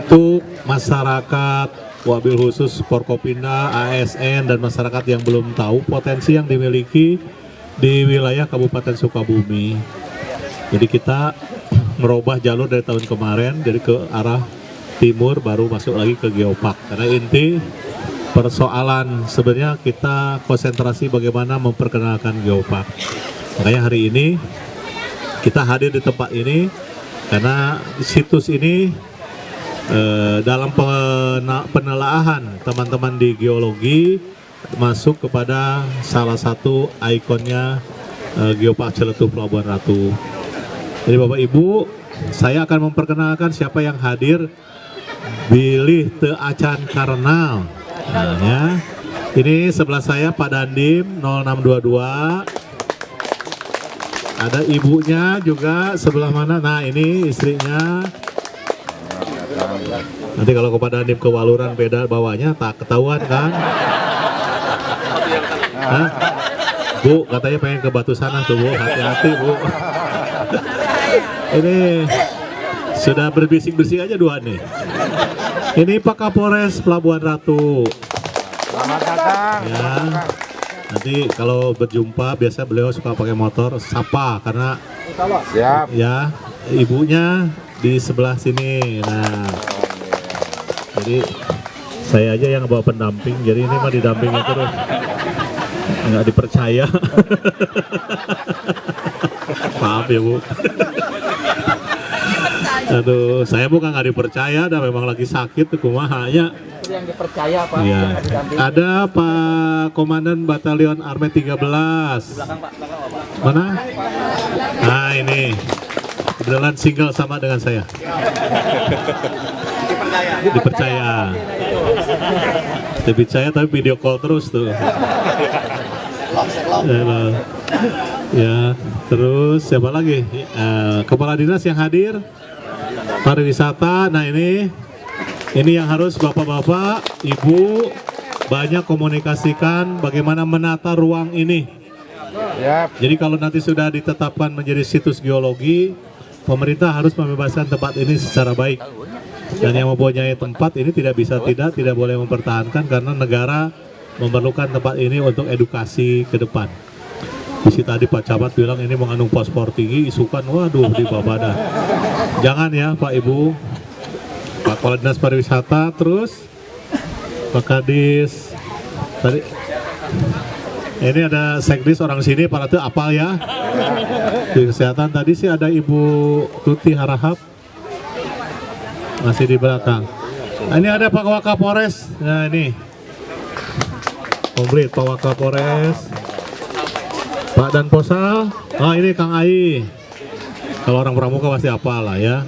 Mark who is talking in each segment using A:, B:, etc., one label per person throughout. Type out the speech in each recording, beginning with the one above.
A: untuk masyarakat, wabil khusus Forkopimda, ASN, dan masyarakat yang belum tahu potensi yang dimiliki di wilayah Kabupaten Sukabumi. Jadi kita merubah jalur dari tahun kemarin, dari ke arah timur baru masuk lagi ke Geopark. Karena inti persoalan sebenarnya kita konsentrasi bagaimana memperkenalkan Geopark. Makanya hari ini kita hadir di tempat ini karena situs ini dalam penelaahan teman-teman di geologi masuk kepada salah satu ikonnya Geopark Celetuh Pelabuhan Ratu. Jadi Bapak Ibu, saya akan memperkenalkan siapa yang hadir. Bilih Teu Acan Karnal. Nah, ya. Ini sebelah saya Pak Dandim 0622. Ada ibunya juga sebelah mana? Nah, ini istrinya. Nanti kalau ke Pak Dandim ke Waluran beda bawahnya tak ketahuan kan? Hah? Bu, katanya pengen ke Batu Sana tuh Bu, hati-hati Bu. Ini sudah berbisik-bisik aja dua nih. Ini Pak Kapolres Pelabuhan Ratu.
B: Selamat datang.
A: Ya. Nanti kalau berjumpa biasa beliau suka pakai motor sapa karena
B: Siap.
A: ya ibunya di sebelah sini. Nah, jadi saya aja yang bawa pendamping. Jadi ini mah didampingin terus. Nggak dipercaya. Maaf ya Bu. Aduh, saya bukan nggak dipercaya, dah memang lagi sakit tuh kumahanya.
C: Yang dipercaya Pak.
A: Iya.
C: Yang didampingi.
A: Ada Pak Komandan Batalion Army 13.
C: Belakang Pak, Pak.
A: Mana? Nah ini kebetulan single sama dengan saya. Dipercaya. Dipercaya tapi video call terus tuh. Ya, terus siapa lagi? Kepala Dinas yang hadir pariwisata. Nah ini yang harus bapak-bapak, ibu banyak komunikasikan bagaimana menata ruang ini.
B: Siap.
A: Jadi kalau nanti sudah ditetapkan menjadi situs geologi, pemerintah harus membebaskan tempat ini secara baik. Dan yang mempunyai tempat ini tidak boleh mempertahankan karena negara memerlukan tempat ini untuk edukasi ke depan. Di tadi Pak Camat bilang ini mengandung fosfor tinggi, isukan, waduh di babadah. Jangan ya Pak Ibu. Pak Kepala Dinas Pariwisata, terus Pak Kadis. Tadi ini ada sekdis orang sini, para tuh apal ya. Di kesehatan tadi sih ada Ibu Tuti Harahap masih di belakang. Nah, ini ada Pak Wakapolres. Nah ini komplit Pak Wakapolres. Pak Dan Posal. Oh ini Kang Ai. Kalau orang pramuka pasti hafal lah ya.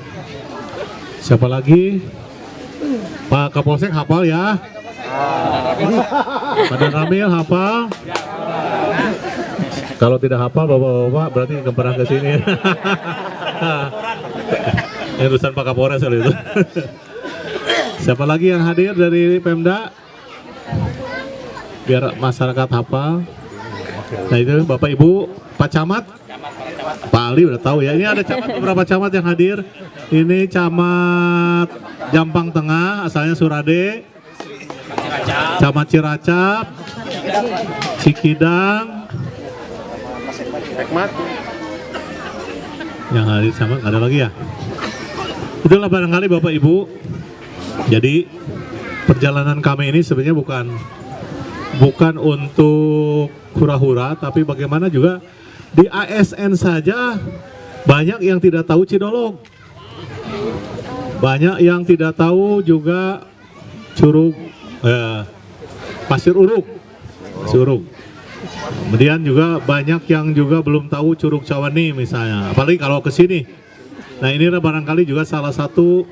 A: Siapa lagi? Pak Kapolsek hafal ya. Pak Dan Ramil hafal. Kalau tidak hafal bapak-bapak berarti nggak pernah ke sini. Ini urusan Pak Kapolres kali itu. Siapa lagi yang hadir dari Pemda? Biar masyarakat hafal. Nah itu Bapak Ibu, Pak Camat, Pak Ali udah tahu ya. Ini ada beberapa camat yang hadir. Ini Camat Jampang Tengah, asalnya Surade. Camat Ciracap, Cikidang. Yang hadir camat ada lagi ya. Itulah barangkali Bapak Ibu. Jadi perjalanan kami ini sebenarnya bukan untuk hura-hura, tapi bagaimana juga di ASN saja banyak yang tidak tahu Cidolog, banyak yang tidak tahu juga Curug Pasir Uruk. Kemudian juga banyak yang juga belum tahu Curug Cawani misalnya, apalagi kalau ke sini. Nah ini barangkali juga salah satu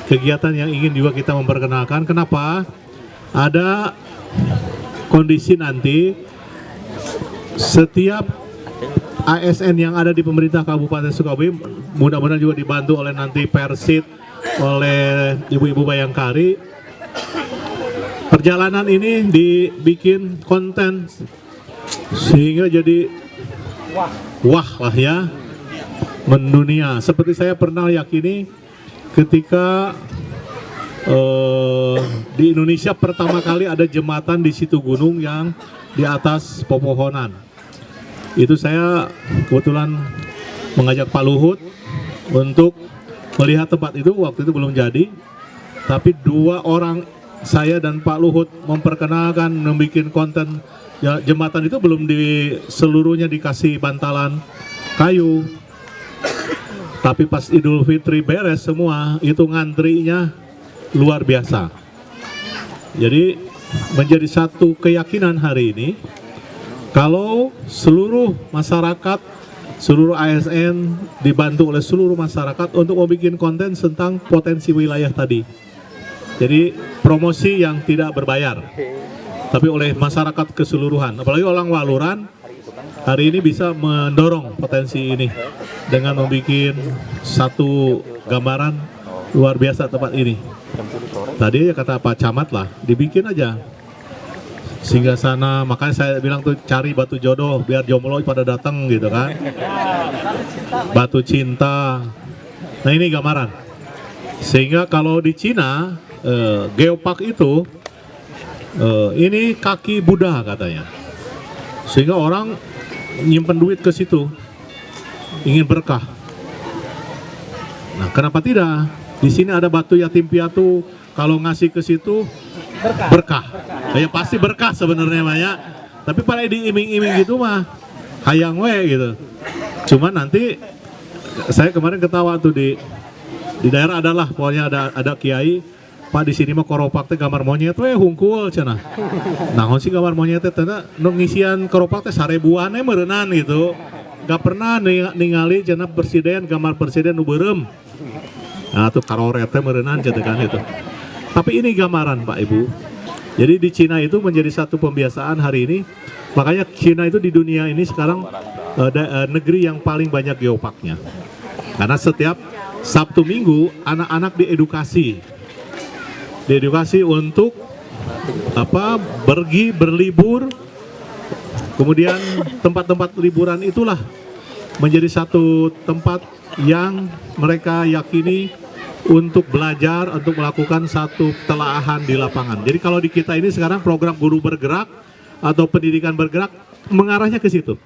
A: kegiatan yang ingin juga kita memperkenalkan. Kenapa? Ada kondisi nanti setiap ASN yang ada di pemerintah Kabupaten Sukabumi, mudah-mudahan juga dibantu oleh nanti Persit, oleh ibu-ibu Bayangkari. Perjalanan ini dibikin konten sehingga jadi wah lah ya, mendunia. Seperti saya pernah yakini ketika di Indonesia pertama kali ada jembatan di situ gunung yang di atas pepohonan. Itu saya kebetulan mengajak Pak Luhut untuk melihat tempat itu, waktu itu belum jadi. Tapi 2 orang, saya dan Pak Luhut, memperkenalkan, membuat konten ya, jembatan itu belum seluruhnya dikasih bantalan kayu. Tapi pas Idul Fitri beres semua, itu ngantrinya luar biasa. Jadi menjadi satu keyakinan hari ini, kalau seluruh masyarakat, seluruh ASN dibantu oleh seluruh masyarakat untuk membuat konten tentang potensi wilayah tadi. Jadi promosi yang tidak berbayar, tapi oleh masyarakat keseluruhan. Apalagi orang Waluran hari ini bisa mendorong potensi ini dengan membuat satu gambaran luar biasa tempat ini. Tadi ya kata Pak Camat lah, dibikin aja singgah sana, makanya saya bilang tuh cari batu jodoh biar jomblo pada datang gitu kan, batu cinta. Nah ini gambaran, sehingga kalau di Cina geopark itu ini kaki Buddha katanya, sehingga orang nyimpen duit ke situ, ingin berkah. Nah kenapa tidak? Di sini ada batu yatim piatu, kalau ngasih ke situ berkah. Ya pasti berkah sebenarnya banyak. Tapi pada diiming-iming gitu mah hayang we gitu. Cuma nanti saya kemarin ketawa tuh di daerah adalah pokoknya ada kiai, Pak di sini mah koropak teh gambar monyet we hungkul cenah. Nah, sih gambar monyet teh nu ngisian koropak teh 1000-an meureunnan gitu. Gak pernah ningali cenah presiden gambar presiden nu beureum. Nah, tuh karoret teh meureunnan cenah kan itu. Tapi ini gambaran Pak Ibu. Jadi di Cina itu menjadi satu pembiasaan hari ini. Makanya Cina itu di dunia ini sekarang negeri yang paling banyak geoparknya. Karena setiap Sabtu Minggu anak-anak diedukasi untuk pergi berlibur. Kemudian tempat-tempat liburan itulah menjadi satu tempat yang mereka yakini untuk belajar, untuk melakukan satu telaahan di lapangan. Jadi kalau di kita ini sekarang program guru bergerak atau pendidikan bergerak mengarahnya ke situ.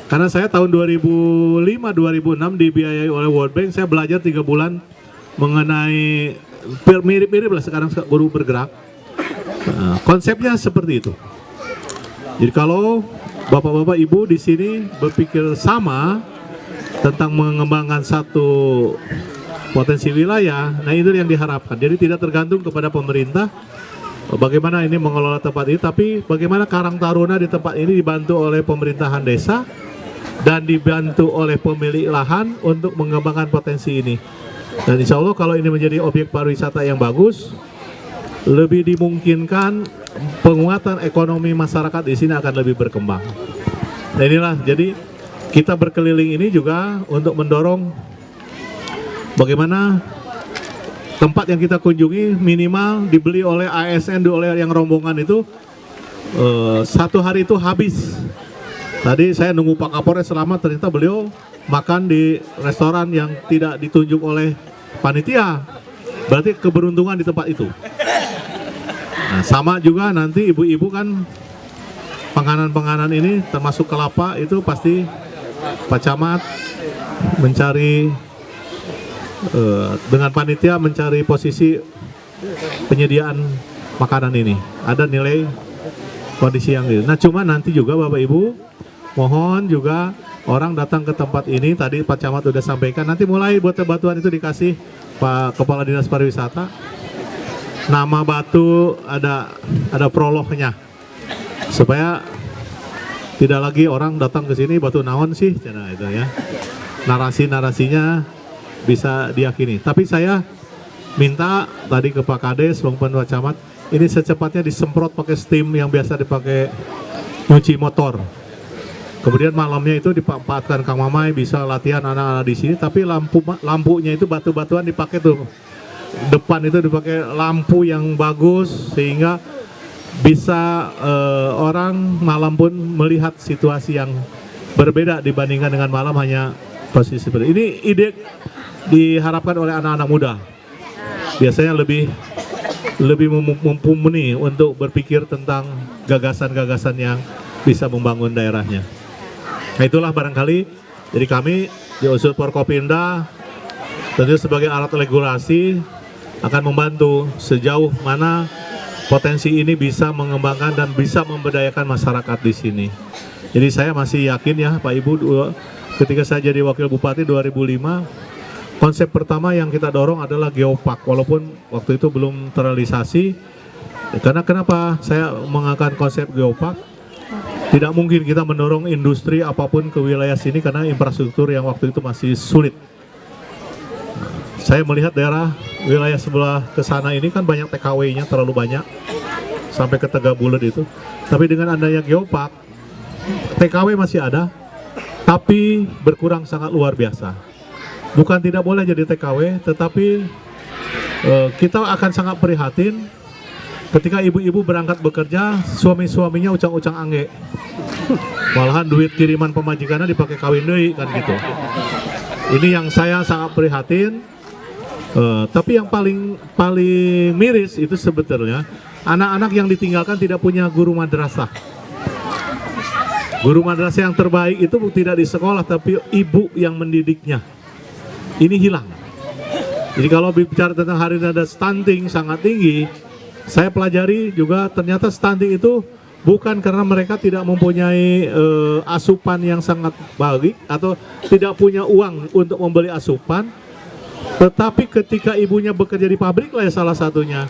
A: Karena saya tahun 2005-2006 dibiayai oleh World Bank, saya belajar 3 bulan mengenai mirip-mirip lah sekarang guru bergerak. Nah, konsepnya seperti itu. Jadi kalau bapak-bapak ibu di sini berpikir sama tentang mengembangkan satu potensi wilayah, nah itu yang diharapkan. Jadi tidak tergantung kepada pemerintah bagaimana ini mengelola tempat ini, tapi bagaimana Karang Taruna di tempat ini dibantu oleh pemerintahan desa dan dibantu oleh pemilik lahan untuk mengembangkan potensi ini. Dan insya Allah kalau ini menjadi objek pariwisata yang bagus, lebih dimungkinkan penguatan ekonomi masyarakat di sini akan lebih berkembang. Nah inilah, jadi kita berkeliling ini juga untuk mendorong bagaimana tempat yang kita kunjungi minimal dibeli oleh ASN, oleh yang rombongan itu 1 hari itu habis. Tadi saya nunggu Pak Kapolres selamat, ternyata beliau makan di restoran yang tidak ditunjuk oleh panitia. Berarti keberuntungan di tempat itu. Nah, sama juga nanti ibu-ibu kan penganan-penganan ini termasuk kelapa itu pasti Pak Camat mencari dengan panitia mencari posisi penyediaan makanan ini. Ada nilai kondisi yang gitu. Nah cuma nanti juga Bapak Ibu mohon juga orang datang ke tempat ini, tadi Pak Camat udah sampaikan, nanti mulai batu-batuan itu dikasih Pak Kepala Dinas Pariwisata. Nama batu ada prolognya supaya tidak lagi orang datang ke sini batu naon sih, cina itu ya. Narasi-narasinya bisa diyakini. Tapi saya minta tadi ke Pak Kades maupun Pak Camat, ini secepatnya disemprot pakai steam yang biasa dipakai nyuci motor. Kemudian malamnya itu dimanfaatkan Kang Mamai, bisa latihan anak-anak di sini. Tapi lampunya itu batu-batuan dipakai tuh. Depan itu dipakai lampu yang bagus sehingga bisa orang malam pun melihat situasi yang berbeda dibandingkan dengan malam hanya posisi seperti ini. Ide diharapkan oleh anak-anak muda. biasanya lebih mumpuni untuk berpikir tentang gagasan-gagasan yang bisa membangun daerahnya. Nah, itulah barangkali jadi kami di Unsur Forkopimda tentu sebagai alat regulasi akan membantu sejauh mana potensi ini bisa mengembangkan dan bisa memberdayakan masyarakat di sini. Jadi saya masih yakin ya Pak Ibu, ketika saya jadi Wakil Bupati 2005, konsep pertama yang kita dorong adalah geopark, walaupun waktu itu belum terrealisasi. Karena kenapa saya mengangkat konsep geopark? Tidak mungkin kita mendorong industri apapun ke wilayah sini karena infrastruktur yang waktu itu masih sulit. Saya melihat daerah wilayah sebelah ke sana ini kan banyak TKW-nya, terlalu banyak sampai ke Tegabulet itu. Tapi dengan adanya geopark, TKW masih ada, tapi berkurang sangat luar biasa. Bukan tidak boleh jadi TKW, tetapi kita akan sangat prihatin ketika ibu-ibu berangkat bekerja, suami-suaminya ucang-ucang angge. Malahan duit kiriman pemajikannya dipakai kawin deui kan gitu. Ini yang saya sangat prihatin. Tapi yang paling miris itu sebetulnya anak-anak yang ditinggalkan tidak punya guru madrasah. Guru madrasah yang terbaik itu tidak di sekolah, tapi ibu yang mendidiknya. Ini hilang. Jadi kalau bicara tentang hari ini ada stunting sangat tinggi, saya pelajari juga ternyata stunting itu bukan karena mereka tidak mempunyai asupan yang sangat baik atau tidak punya uang untuk membeli asupan. Tetapi ketika ibunya bekerja di pabrik lah ya salah satunya.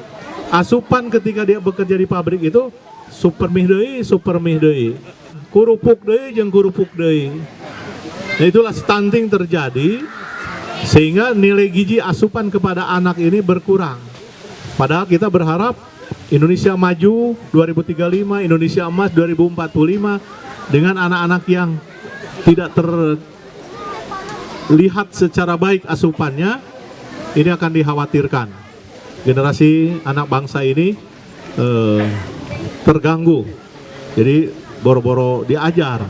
A: Asupan ketika dia bekerja di pabrik itu super mih deui, kurupuk deui jeung kurupuk deui. Nah, itulah stunting terjadi sehingga nilai gizi asupan kepada anak ini berkurang. Padahal kita berharap Indonesia maju 2035, Indonesia emas 2045 dengan anak-anak yang tidak terlihat secara baik asupannya. Ini akan dikhawatirkan generasi anak bangsa ini terganggu. Jadi boro-boro diajar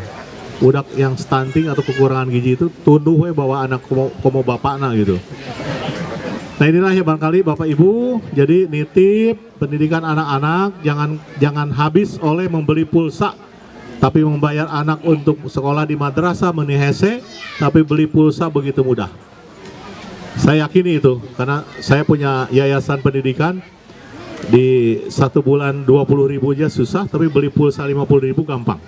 A: budak yang stunting atau kekurangan gizi itu tunduh we bawa anak komo bapakna gitu. Nah, inilah ya barangkali Bapak Ibu, jadi nitip pendidikan anak-anak jangan habis oleh membeli pulsa, tapi membayar anak untuk sekolah di madrasah menihese, tapi beli pulsa begitu mudah. Saya yakini itu, karena saya punya yayasan pendidikan, di 1 bulan 20.000 aja susah, tapi beli pulsa 50.000 gampang.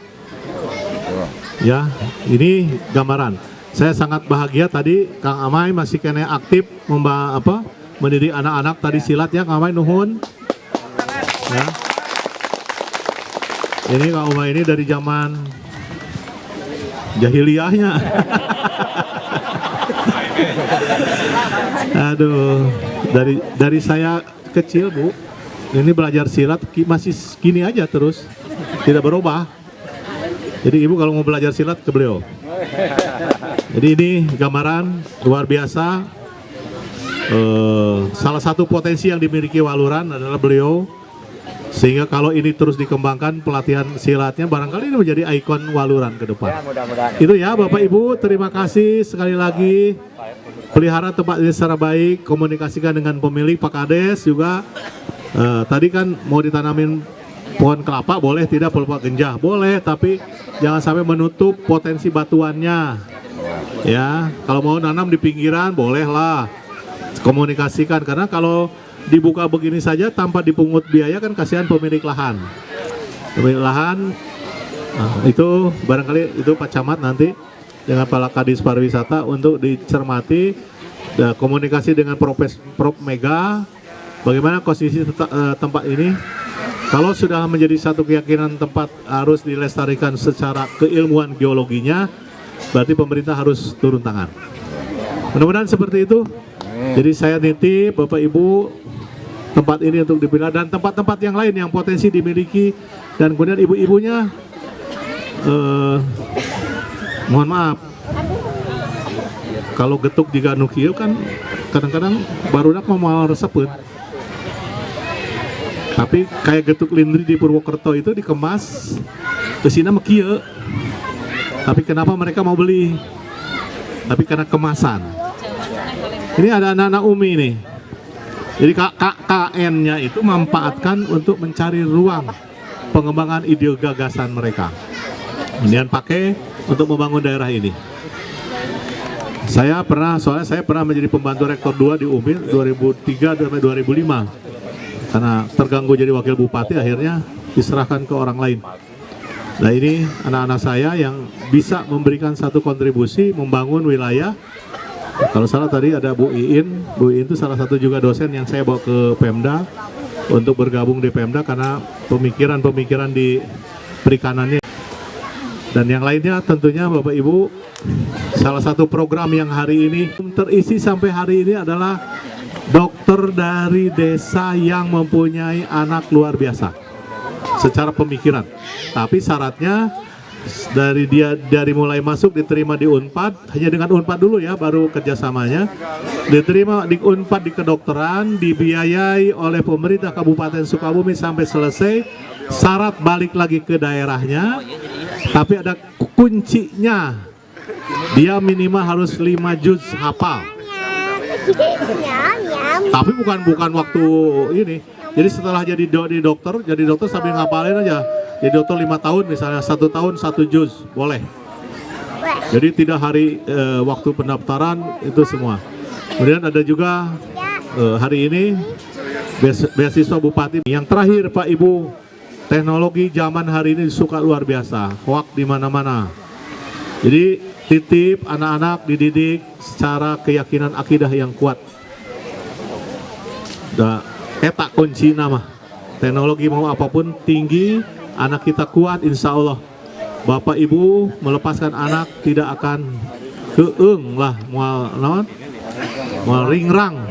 A: Ya, ini gambaran. Saya sangat bahagia tadi Kang Amai masih kena aktif mendidik anak-anak tadi silat ya, Kang Amai nuhun. Ya. Ini Kang Amai ini dari zaman jahiliyahnya. Aduh, dari saya kecil Bu, ini belajar silat masih gini aja terus, tidak berubah. Jadi Ibu kalau mau belajar silat ke beliau. Jadi ini gambaran luar biasa. Salah satu potensi yang dimiliki Waluran adalah beliau. Sehingga kalau ini terus dikembangkan pelatihan silatnya, barangkali ini menjadi ikon Waluran ke depan. Itu ya Bapak Ibu, terima kasih sekali lagi. Pelihara tempat ini secara baik, komunikasikan dengan pemilik Pak Kades juga. Tadi kan mau ditanamin pohon kelapa boleh, tidak pelepah genjah boleh, tapi jangan sampai menutup potensi batuannya. Ya, kalau mau nanam di pinggiran bolehlah, komunikasikan, karena kalau dibuka begini saja tanpa dipungut biaya kan kasihan pemilik lahan. Pemilik lahan itu barangkali itu Pak Camat nanti dengan Pak Kadis Pariwisata untuk dicermati, komunikasi dengan Prof Mega bagaimana posisi tempat ini. Kalau sudah menjadi satu keyakinan tempat harus dilestarikan secara keilmuan geologinya, berarti pemerintah harus turun tangan. Mudah-mudahan seperti itu. Jadi saya nitip Bapak Ibu tempat ini untuk dipilih dan tempat-tempat yang lain yang potensi dimiliki, dan kemudian ibu-ibunya mohon maaf kalau getuk juga nukieu kan kadang-kadang barudak mau resepet, tapi kayak getuk lindri di Purwokerto itu dikemas kesina mekieu, tapi kenapa mereka mau beli? Tapi karena kemasan. Ini ada anak-anak Umi nih, Jadi KKN-nya itu memanfaatkan untuk mencari ruang pengembangan ide gagasan mereka. Kemudian pakai untuk membangun daerah ini. Soalnya saya pernah menjadi pembantu rektor 2 di UMI 2003 sampai 2005. Karena terganggu jadi wakil bupati, akhirnya diserahkan ke orang lain. Nah ini anak-anak saya yang bisa memberikan satu kontribusi membangun wilayah. Kalau salah tadi ada Bu Iin itu salah satu juga dosen yang saya bawa ke Pemda untuk bergabung di Pemda karena pemikiran-pemikiran di perikanannya. Dan yang lainnya tentunya Bapak Ibu, salah satu program yang hari ini terisi sampai hari ini adalah dokter dari desa yang mempunyai anak luar biasa secara pemikiran. Tapi syaratnya dari mulai masuk diterima di Unpad, hanya dengan Unpad dulu ya, baru kerjasamanya. Diterima di Unpad di kedokteran, dibiayai oleh pemerintah Kabupaten Sukabumi sampai selesai. Syarat balik lagi ke daerahnya, tapi ada kuncinya. Dia minimal harus 5 juz hafal. Tapi bukan waktu ini. Jadi setelah jadi dokter sambil ngapalin aja. Jadi dokter 5 tahun misalnya, 1 tahun 1 juz boleh. Jadi tidak hari waktu pendaftaran itu semua. Kemudian ada juga hari ini beasiswa bupati. Yang terakhir Pak Ibu, teknologi zaman hari ini suka luar biasa, hoak di mana-mana. Jadi titip anak-anak dididik secara keyakinan akidah yang kuat. Eta kunci nama. Teknologi mau apapun tinggi, anak kita kuat, insya Allah. Bapak Ibu melepaskan anak tidak akan keeng lah, mual ringrang,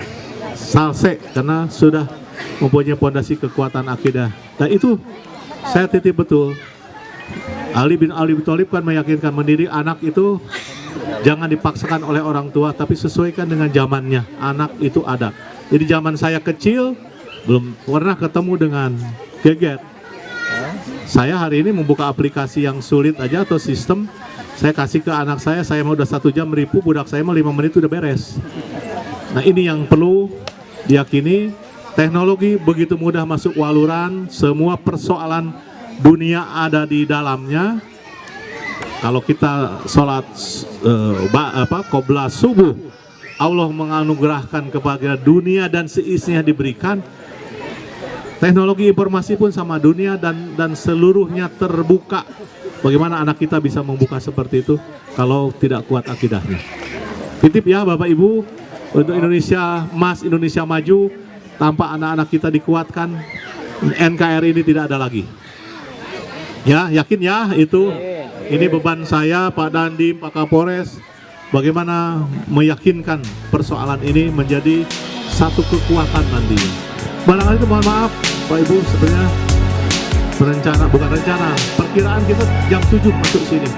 A: salse, karena sudah mempunyai pondasi kekuatan akidah. Dan itu saya titip betul. Ali bin Abi Thalib kan meyakinkan mendidik anak itu jangan dipaksakan oleh orang tua, tapi sesuaikan dengan zamannya. Anak itu ada. Jadi zaman saya kecil belum pernah ketemu dengan gadget. Saya hari ini membuka aplikasi yang sulit aja atau sistem, saya kasih ke anak saya mau udah 1 jam ribu, budak saya mau 5 menit udah beres. Nah ini yang perlu diyakini, teknologi begitu mudah masuk waluran, semua persoalan dunia ada di dalamnya. Kalau kita sholat qobla subuh, Allah menganugerahkan kepada dunia dan seisinya diberikan. Teknologi informasi pun sama, dunia dan seluruhnya terbuka. Bagaimana anak kita bisa membuka seperti itu kalau tidak kuat akidahnya? Titip ya Bapak Ibu, untuk Indonesia Emas, Indonesia Maju, tanpa anak-anak kita dikuatkan, NKRI ini tidak ada lagi. Ya, yakin ya itu. Ini beban saya, Pak Dandim, Pak Kapolres, bagaimana meyakinkan persoalan ini menjadi satu kekuatan nantinya. Barangkali itu mohon maaf Pak Ibu, sebenarnya perkiraan kita jam 7 masuk sini.